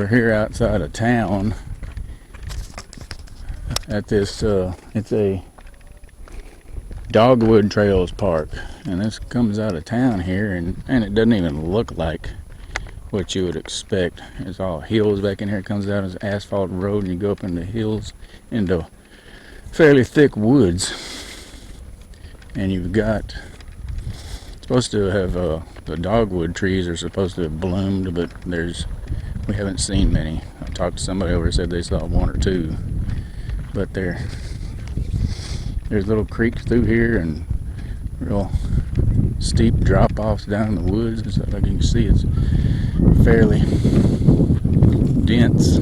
We're here outside of town at this, it's a Dogwood Trails Park, and this comes out of town here, and it doesn't even look like what you would expect. It's all hills back in here. It comes out as asphalt road, and you go up into hills into fairly thick woods, and you've got supposed to have the dogwood trees are supposed to have bloomed, but we haven't seen many. I talked to somebody over there, said they saw one or two, but there's little creeks through here and real steep drop-offs down in the woods and stuff. Like you can see, it's fairly dense.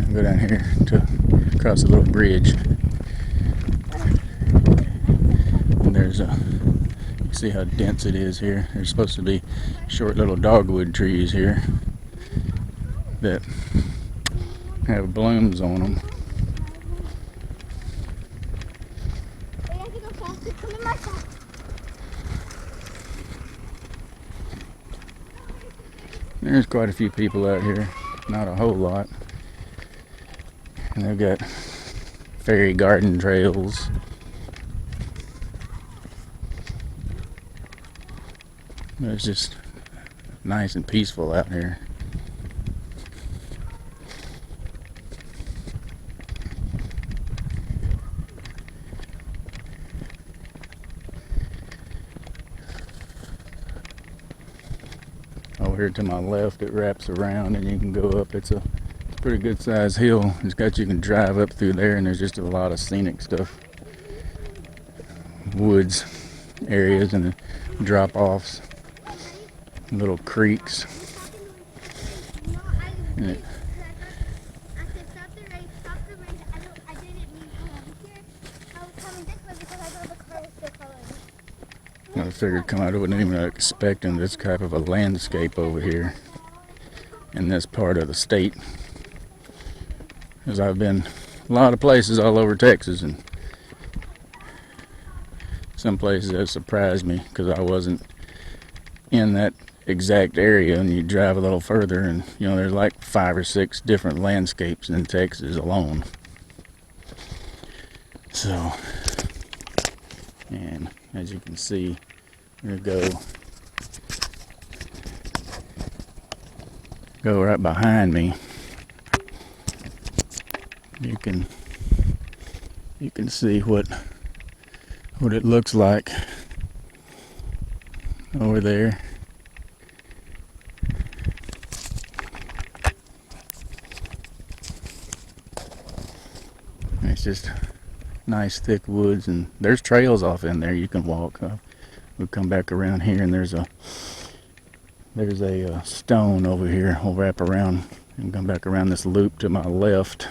I'll go down here to cross a little bridge, and there's a, you see how dense it is here. There's supposed to be short little dogwood trees here that have blooms on them. There's quite a few people out here, not a whole lot. And they've got fairy garden trails. It's just nice and peaceful out here. Over here to my left, it wraps around and you can go up. It's a pretty good sized hill. You can drive up through there, and there's just a lot of scenic stuff, woods areas and drop offs, little creeks. And I figured come out, I wasn't even expecting this type of a landscape over here in this part of the state. Because I've been a lot of places all over Texas, and some places have surprised me because I wasn't in that exact area, and you drive a little further and there's like 5 or 6 different landscapes in Texas alone. So, and as you can see, we're gonna go right behind me. You can see what it looks like over there. It's just nice thick woods, and there's trails off in there you can walk. We'll come back around here, and there's a stone over here. We'll wrap around and come back around this loop to my left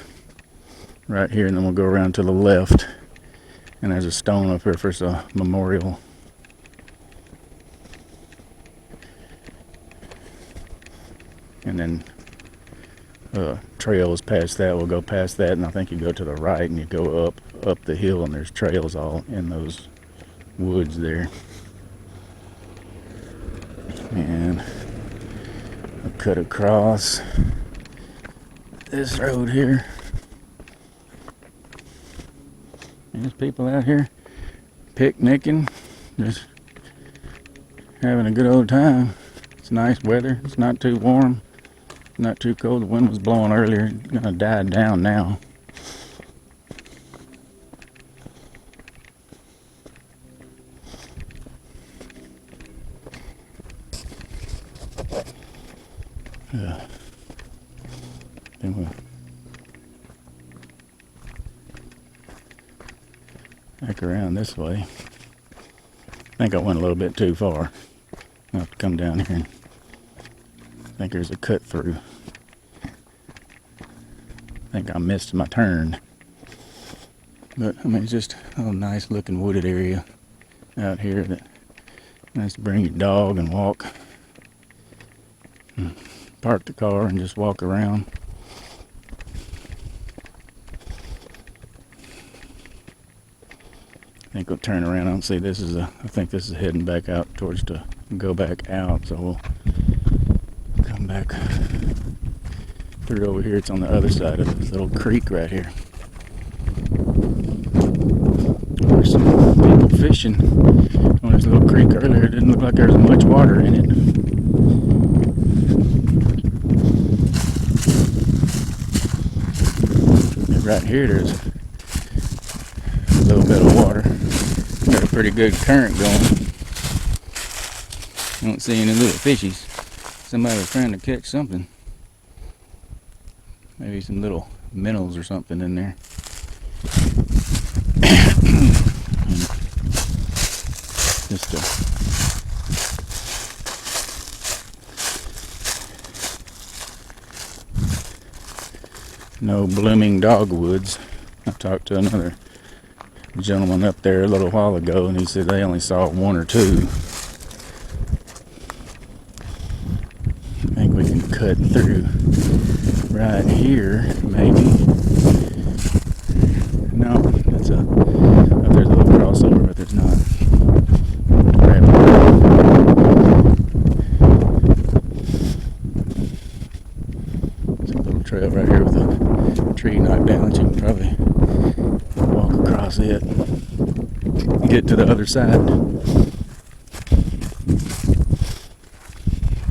right here, and then we'll go around to the left, and there's a stone up here for a memorial. And then trails past that. We'll go past that, and I think you go to the right and you go up the hill, and there's trails all in those woods there. And I'll cut across this road here. And there's people out here picnicking, just having a good old time. It's nice weather. It's not too warm, not too cold. The wind was blowing earlier. It's gonna die down now. Then we'll back around this way. I think I went a little bit too far. I'll have to come down here. I think there's a cut through. I think I missed my turn. But I mean, it's just a nice looking wooded area out here that nice to bring your dog and walk. Park the car and just walk around. think we'll turn around. I don't see this is I think this is heading back out towards to go back out. So we'll come back through over here. It's on the other side of this little creek right here. There's some people fishing on this little creek earlier. It didn't look like there was much water in it. And right here there's a little bit of water. Got a pretty good current going. I don't see any little fishies. Somebody was trying to catch something. Maybe some little minnows or something in there. Just no blooming dogwoods. I talked to another gentleman up there a little while ago, and he said they only saw one or two. I think we can cut through right here, maybe. No, that's a. Oh, there's a little crossover, but there's not. Grab it. There's a little trail right here with a tree knocked down that you can probably walk across it, get to the other side.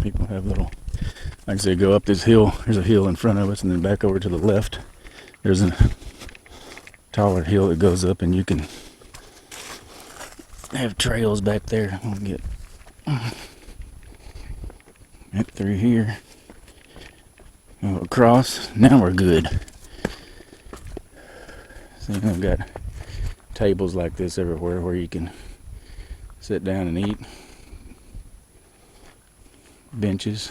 People have little, like I said, go up this hill. There's a hill in front of us, and then back over to the left there's a taller hill that goes up, and you can have trails back there. We'll get through here, go across. Now we're good. See, I've got tables like this everywhere where you can sit down and eat. Benches.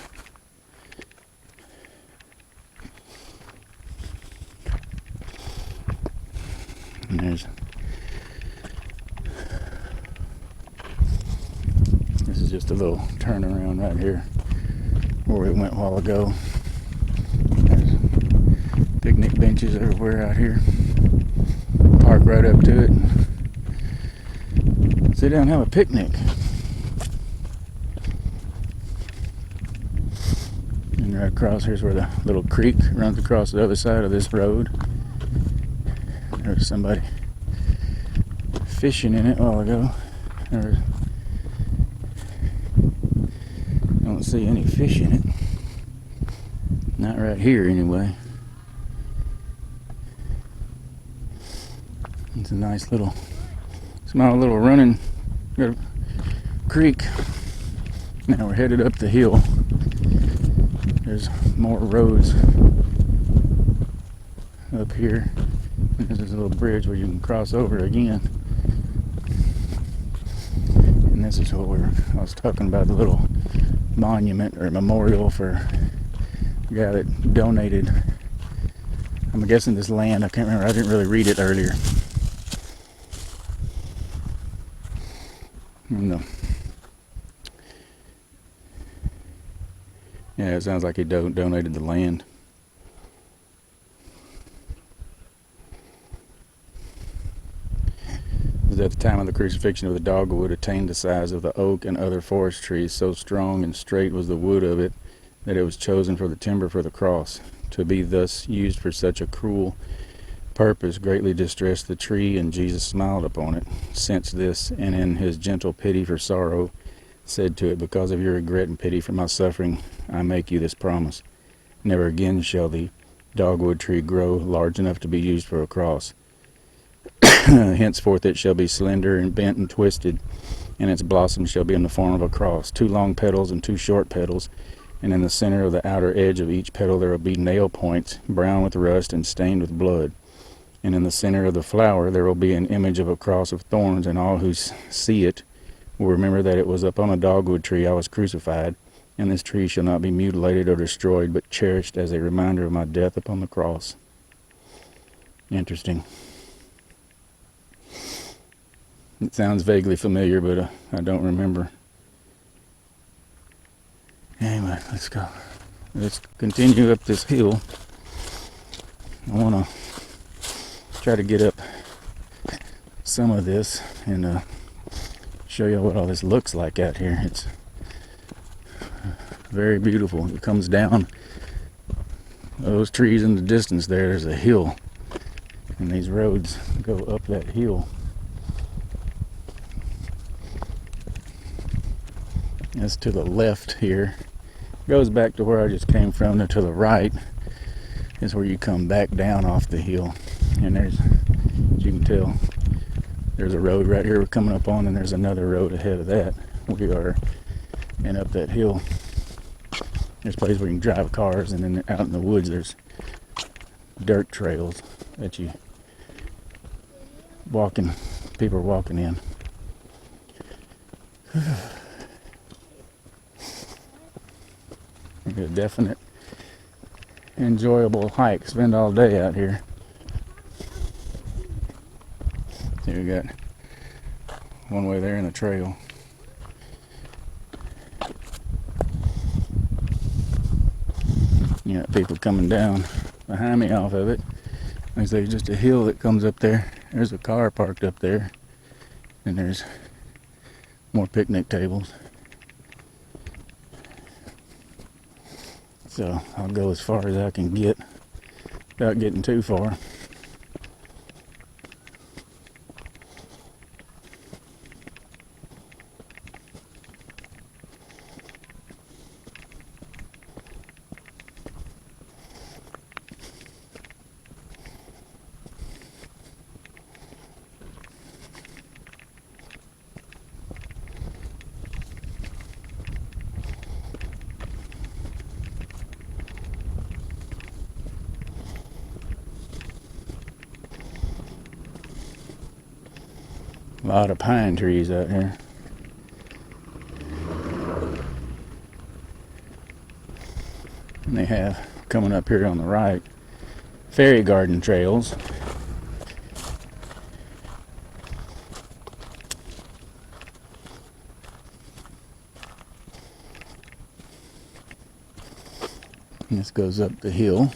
And this is just a little turnaround right here where we went a while ago. There's picnic benches everywhere out here. Park right up to it. Sit down and have a picnic. And right across here's where the little creek runs across the other side of this road. There was somebody fishing in it a while ago. I don't see any fish in it. Not right here anyway. It's a nice little, small little running creek. Now we're headed up the hill. There's more roads up here. There's this little bridge where you can cross over again. And this is what I was talking about, the little monument or memorial for the guy that donated, I'm guessing, this land. I can't remember, I didn't really read it earlier. No. Yeah, it sounds like he donated the land. It was at the time of the crucifixion of the dogwood attained the size of the oak and other forest trees. So strong and straight was the wood of it that it was chosen for the timber for the cross. To be thus used for such a cruel purpose greatly distressed the tree, and Jesus smiled upon it, sensed this, and in his gentle pity for sorrow said to it, because of your regret and pity for my suffering, I make you this promise. Never again shall the dogwood tree grow large enough to be used for a cross. Henceforth it shall be slender and bent and twisted, and its blossoms shall be in the form of a cross, 2 long petals and 2 short petals, and in the center of the outer edge of each petal there will be nail points, brown with rust and stained with blood. And in the center of the flower there will be an image of a cross of thorns, and all who see it will remember that it was upon a dogwood tree I was crucified, and this tree shall not be mutilated or destroyed, but cherished as a reminder of my death upon the cross. Interesting. It sounds vaguely familiar, but I don't remember. Anyway, let's go. Let's continue up this hill. I want to try to get up some of this and show you what all this looks like out here. It's very beautiful. It comes down those trees in the distance. There's a hill, and these roads go up that hill. That's to the left here. Goes back to where I just came from. And to the right is where you come back down off the hill. And there's, as you can tell, there's a road right here we're coming up on, and there's another road ahead of that. We are and up that hill. There's places where you can drive cars, and then out in the woods there's dirt trails that people are walking in. A definite enjoyable hike. Spend all day out here. See, we got one way there in the trail. You got people coming down behind me off of it. Like I say, just a hill that comes up there. There's a car parked up there, and there's more picnic tables. So I'll go as far as I can get without getting too far. A lot of pine trees out here. And they have, coming up here on the right, fairy garden trails. And this goes up the hill.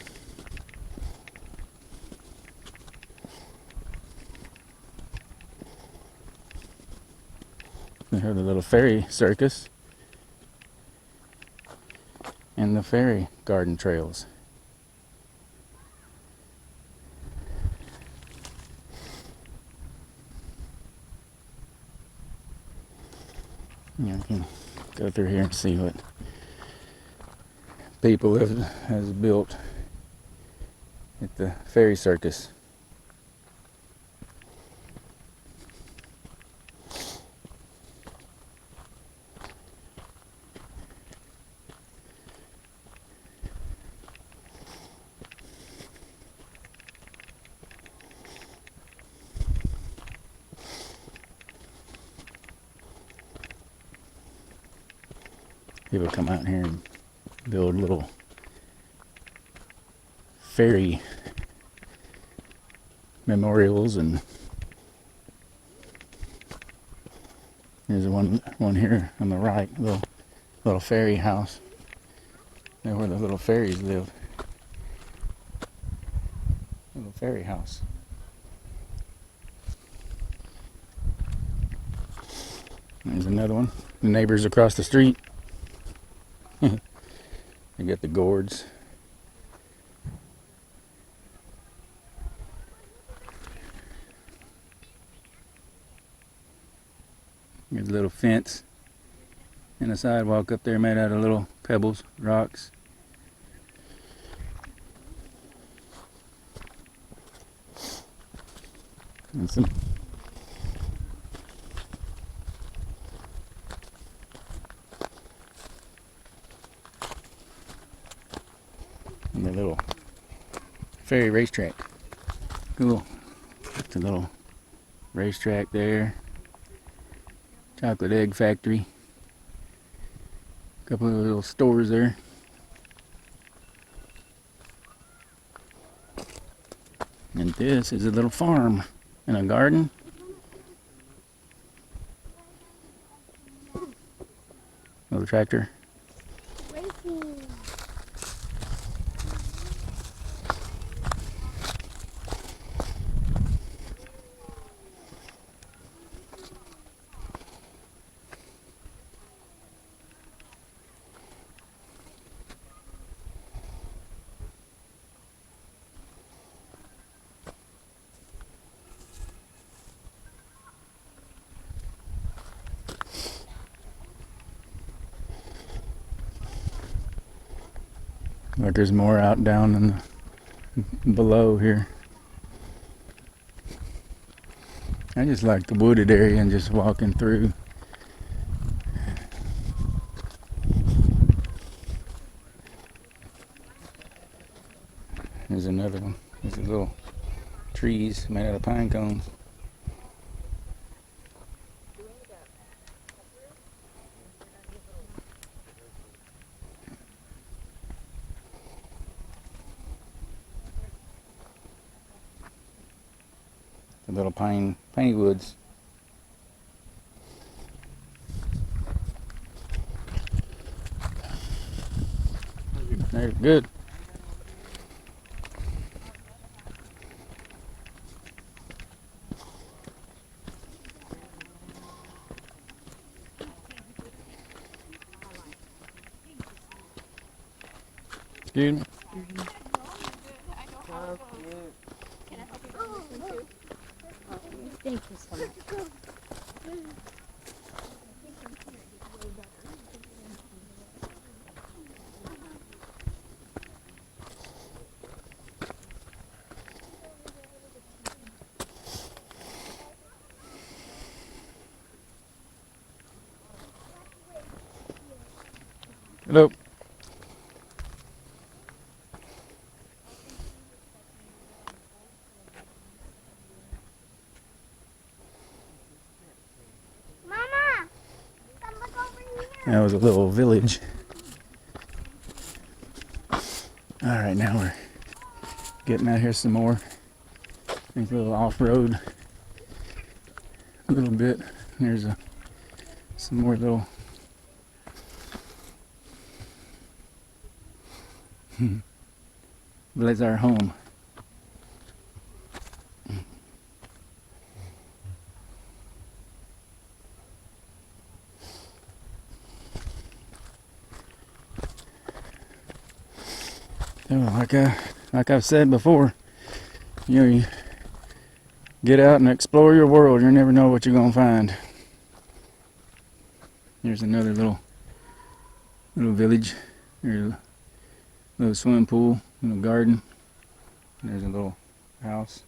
We have the little fairy circus and the fairy garden trails. You can go through here and see what people has built at the fairy circus. People come out here and build little fairy memorials, and there's one here on the right, little fairy house. There where the little fairies live. Little fairy house. There's another one. The neighbors across the street. They got the gourds. There's a little fence and a sidewalk up there made out of little pebbles, rocks. And some and the little fairy racetrack. Cool. It's a little racetrack there. Chocolate egg factory. Couple of little stores there. And this is a little farm and a garden. Little tractor. Like there's more out down in the below here. I just like the wooded area and just walking through. There's another one. There's little trees made out of pine cones. The little piney woods. They're good. Excuse me. Thank you so much. Hello. That was a little village. Alright, now we're getting out here some more. There's a little off-road. A little bit. There's some more little That's our home. Like I've said before, you get out and explore your world. You never know what you're gonna find. Here's another little village. There's a little swimming pool, little garden. There's a little house.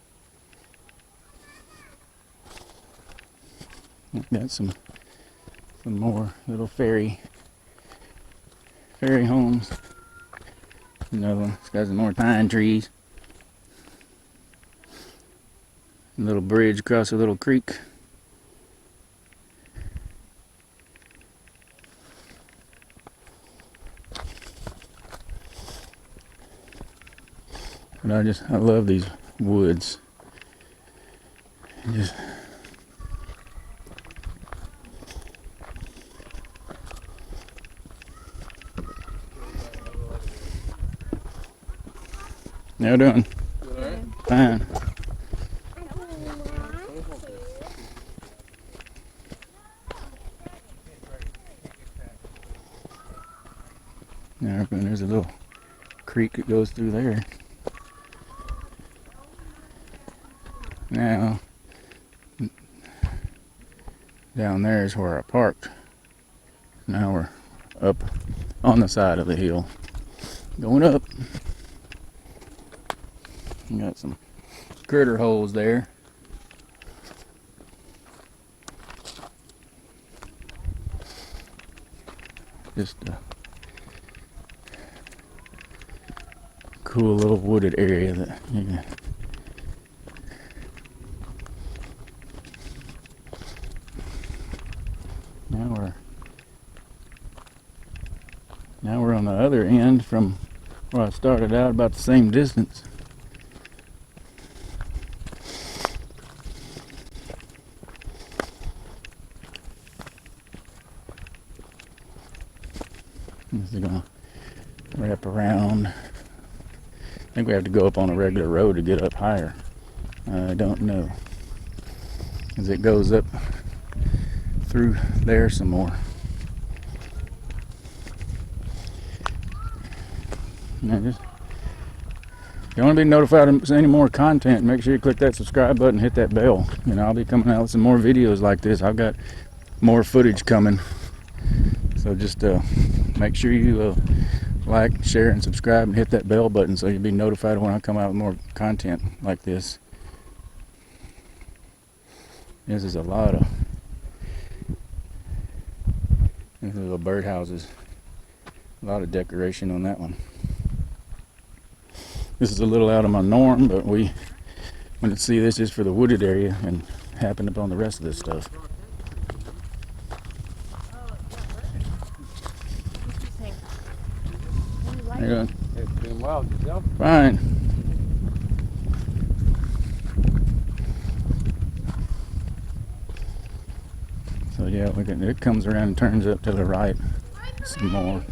Got some more little fairy homes. Another one. It's got some more pine trees. A little bridge across a little creek. But I love these woods. Just how you doing? Good. Fine. There's a little creek that goes through there. Now, down there is where I parked. Now we're up on the side of the hill. Going up. You got some critter holes there. Just a cool little wooded area that you can Now we're on the other end from where I started out, about the same distance. This is gonna wrap around. I think we have to go up on a regular road to get up higher. I don't know, as it goes up through there some more. If you want to be notified of any more content, make sure you click that subscribe button, hit that bell. I'll be coming out with some more videos like this. I've got more footage coming, so just make sure you like, share, and subscribe, and hit that bell button so you'll be notified when I come out with more content like this. This is a lot of little birdhouses. A lot of decoration on that one. This is a little out of my norm, but we wanted to see this just for the wooded area and happened upon the rest of this stuff. How you doing? It's doing well. Yourself? Fine. So yeah, it comes around and turns up to the right some more.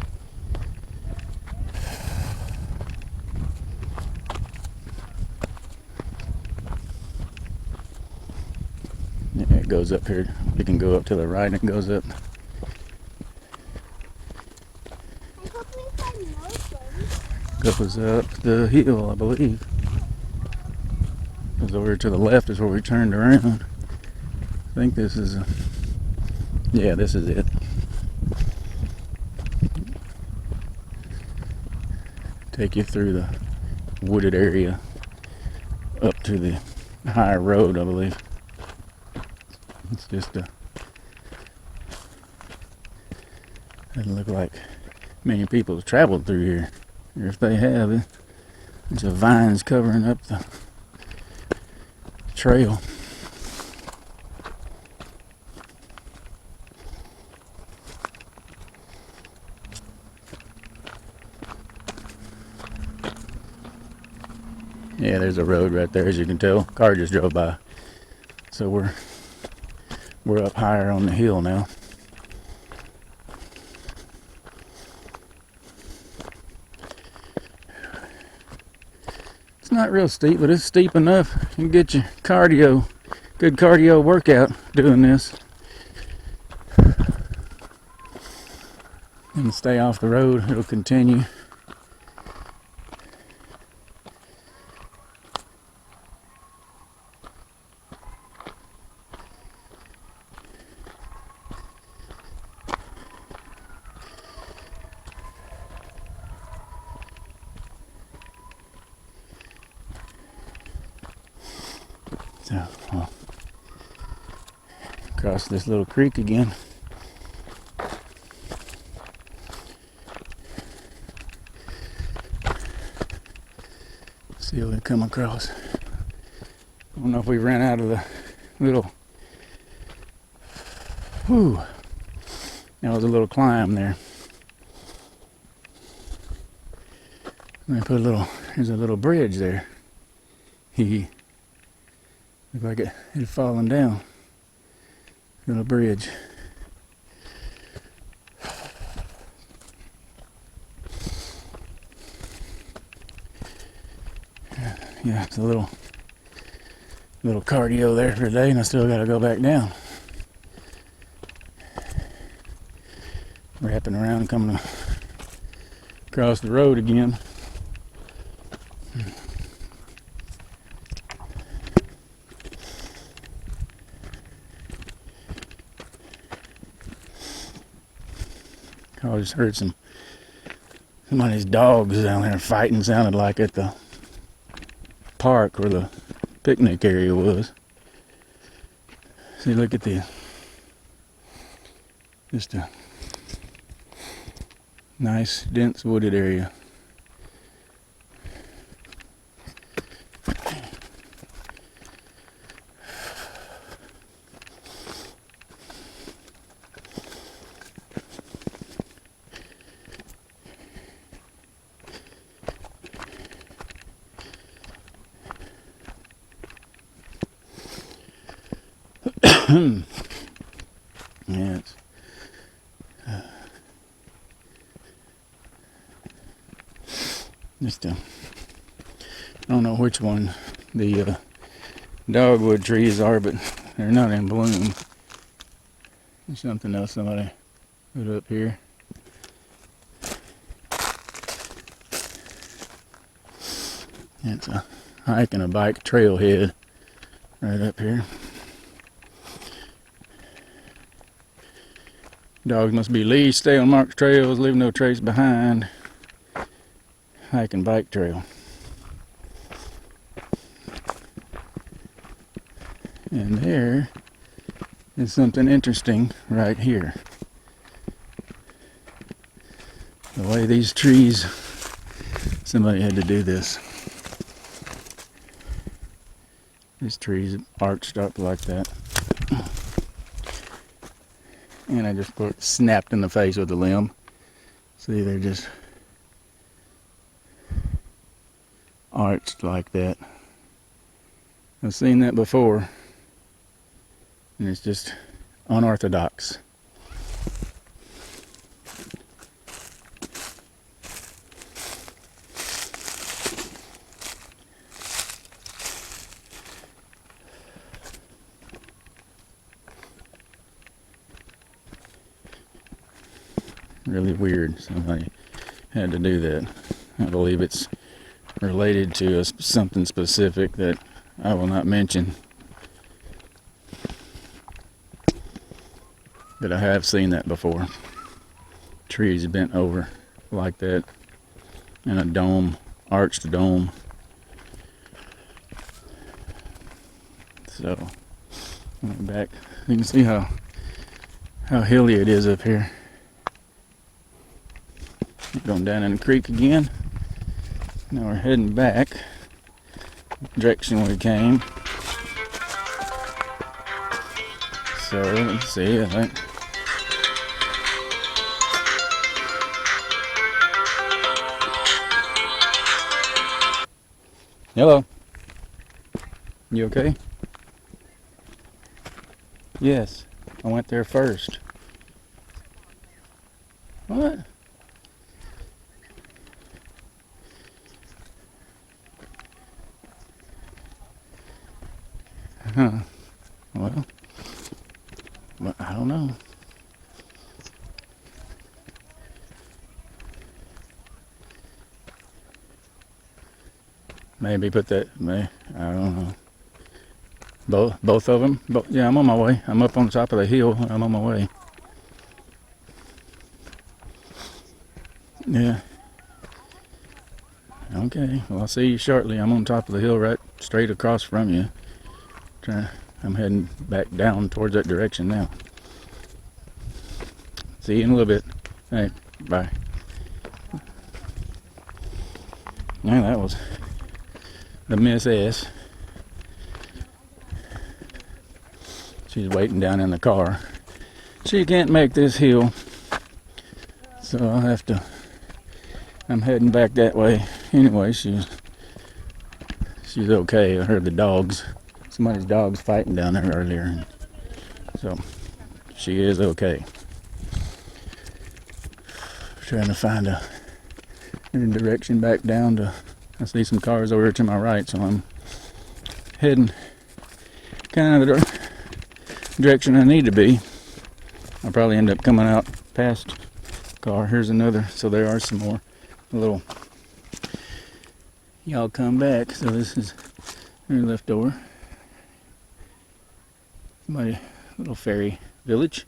Yeah, it goes up here. We can go up to the right and it goes up. Goes up the hill, I believe. Goes over to the left is where we turned around. I think this is yeah, this is it. Take you through the wooded area up to the higher road, I believe. It's just doesn't look like many people have traveled through here. Or if they have, a bunch of vines covering up the trail. Yeah, there's a road right there, as you can tell. Car just drove by. So we're up higher on the hill now. It's not real steep, but it's steep enough. You can get your good cardio workout doing this. And stay off the road, it'll continue. So, I'll cross this little creek again. See what we come across. I don't know if we ran out of the little. Whew. That was a little climb there. Let me put there's a little bridge there. Looked like it had fallen down. Little bridge. Yeah, it's a little cardio there for today, and I still got to go back down. Wrapping around and coming across the road again. I just heard somebody's dogs down there fighting. Sounded like at the park where the picnic area was. See, look at just a nice dense wooded area. Yeah, it's just I don't know which one the dogwood trees are, but they're not in bloom. There's something else somebody put up here. It's a hike and a bike trailhead right up here. Dogs must be leashed, stay on marked trails, leave no trace behind. hike and bike trail. And there is something interesting right here. The way these trees, somebody had to do this. These trees arched up like that. And I just snapped in the face with a limb. See, they're just arched like that. I've seen that before, and it's just unorthodox. Really weird. Somebody had to do that. I believe it's related to something specific that I will not mention. But I have seen that before. Trees bent over like that in a dome, arched dome. So, back, you can see how hilly it is up here. Going down in the creek again. Now we're heading back direction we came. So let's see, I think. Hello. You okay? Yes, I went there first. What? Huh. Well, I don't know. Maybe put that, I don't know. Both of them? Yeah, I'm on my way. I'm up on top of the hill. I'm on my way. Yeah. Okay. Well, I'll see you shortly. I'm on top of the hill right straight across from you. I'm heading back down towards that direction now. See you in a little bit. All right. Bye. Yeah, that was the Miss S. She's waiting down in the car. She can't make this hill, so I'll have to. I'm heading back that way. Anyway, she's okay. I heard the dogs. Somebody's dog's fighting down there earlier, so she is okay. Trying to find a direction back down to. I see some cars over to my right, so I'm heading kind of the direction I need to be. I'll probably end up coming out past car. Here's another. So there are some more. A little. Y'all come back. So this is their left door. My little ferry village.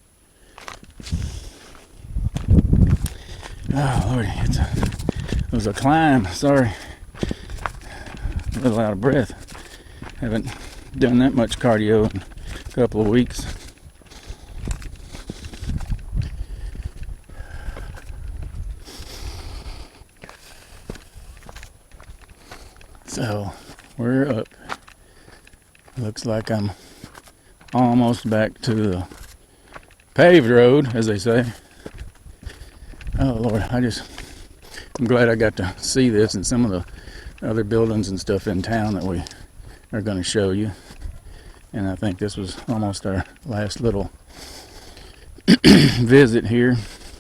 Oh Lordy, it was a climb. Sorry, a little out of breath. Haven't done that much cardio in a couple of weeks. So we're up. Looks like I'm almost back to the paved road, as they say. Oh Lord, I'm glad I got to see this and some of the other buildings and stuff in town that we are going to show you. And I think this was almost our last little visit here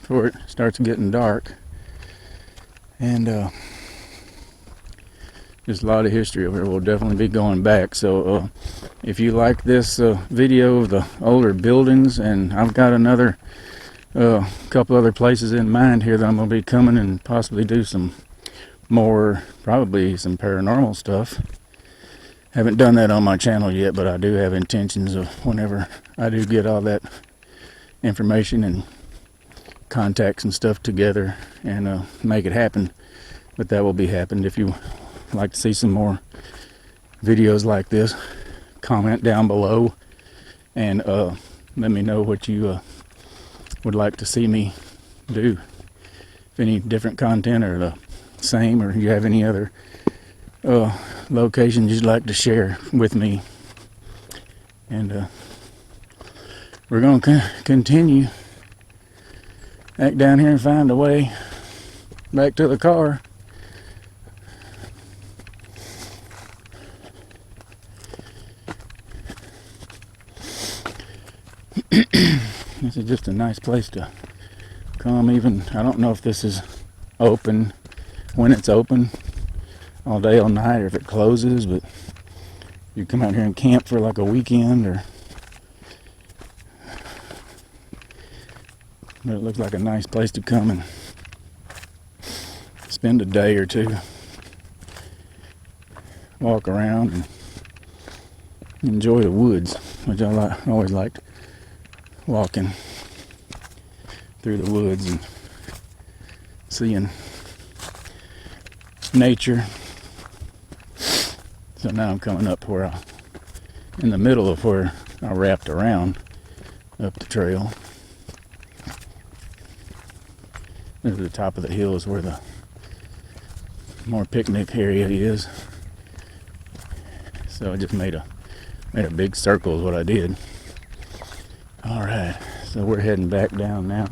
before it starts getting dark. And there's a lot of history over here. We'll definitely be going back. So if you like this video of the older buildings, and I've got another couple other places in mind here that I'm going to be coming and possibly do some more, probably some paranormal stuff. Haven't done that on my channel yet, but I do have intentions of whenever I do get all that information and contacts and stuff together and make it happen, But that will be happening. If you like to see some more videos like this, comment down below and let me know what you would like to see me do. If any different content or the same, or you have any other locations you'd like to share with me. And we're going to continue back down here and find a way back to the car. This is just a nice place to come. Even I don't know if this is open when it's open all day all night, or if it closes, but you come out here and camp for like a weekend, or but it looks like a nice place to come and spend a day or two, walk around and enjoy the woods, which I always liked walking through the woods and seeing nature. So now I'm coming up where in the middle of where I wrapped around up the trail. This is the top of the hills where the more picnic area is. So I just made a big circle is what I did. Alright, so we're heading back down now.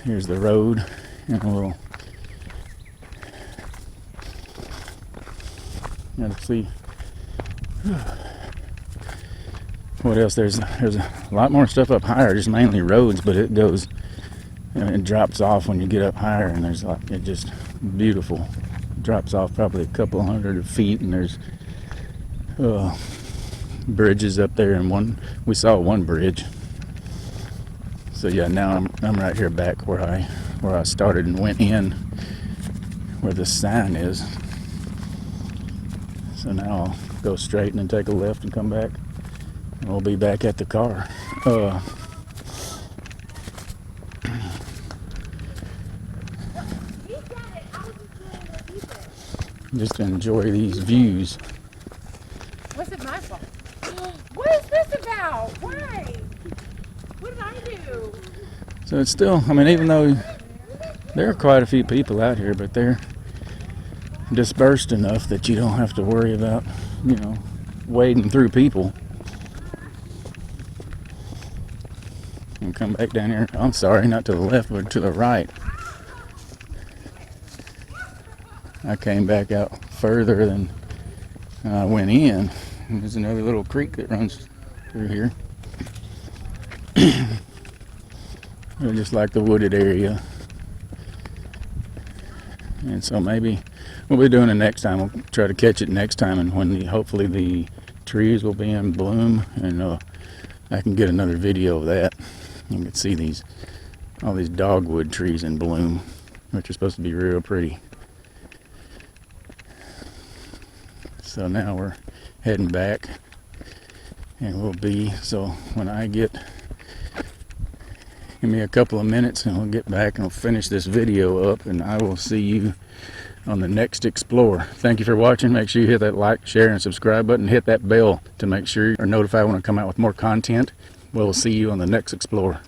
Here's the road, and we'll gotta see what else. There's a lot more stuff up higher, just mainly roads, but it goes, it drops off when you get up higher, and there's like, it just beautiful. It drops off probably a couple hundred feet, and there's bridges up there, and we saw one bridge. So yeah, now I'm right here back where I started and went in where the sign is. So now I'll go straight and then take a left and come back, and we'll be back at the car. Just to enjoy these views. What's it my fault? What is this about? Why? What did I do? So it's still, I mean, even though there are quite a few people out here, but they're dispersed enough that you don't have to worry about, wading through people. And come back down here. I'm sorry, not to the left, but to the right. I came back out further than I went in. And there's another little creek that runs through here. Just like the wooded area. And so maybe we'll be doing it next time. We'll try to catch it next time, and when hopefully the trees will be in bloom, and I can get another video of that. You can see all these dogwood trees in bloom, which are supposed to be real pretty. So now we're heading back, and so when I give me a couple of minutes, and we'll get back and we'll finish this video up, and I will see you on the next explore. Thank you for watching. Make sure you hit that like, share, and subscribe button. Hit that bell to make sure you're notified when I come out with more content. We'll see you on the next explore.